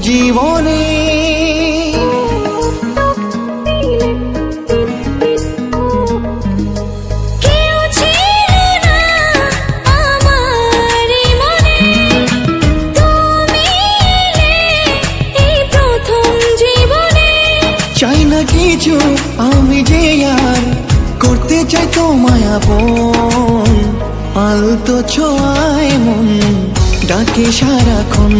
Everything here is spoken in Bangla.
জীবনে। চাই না কিছু আমি যে আর করতে চাই তোমায় আপন, আলতো ছোঁয়ায় মন ডাকে সারাক্ষণ।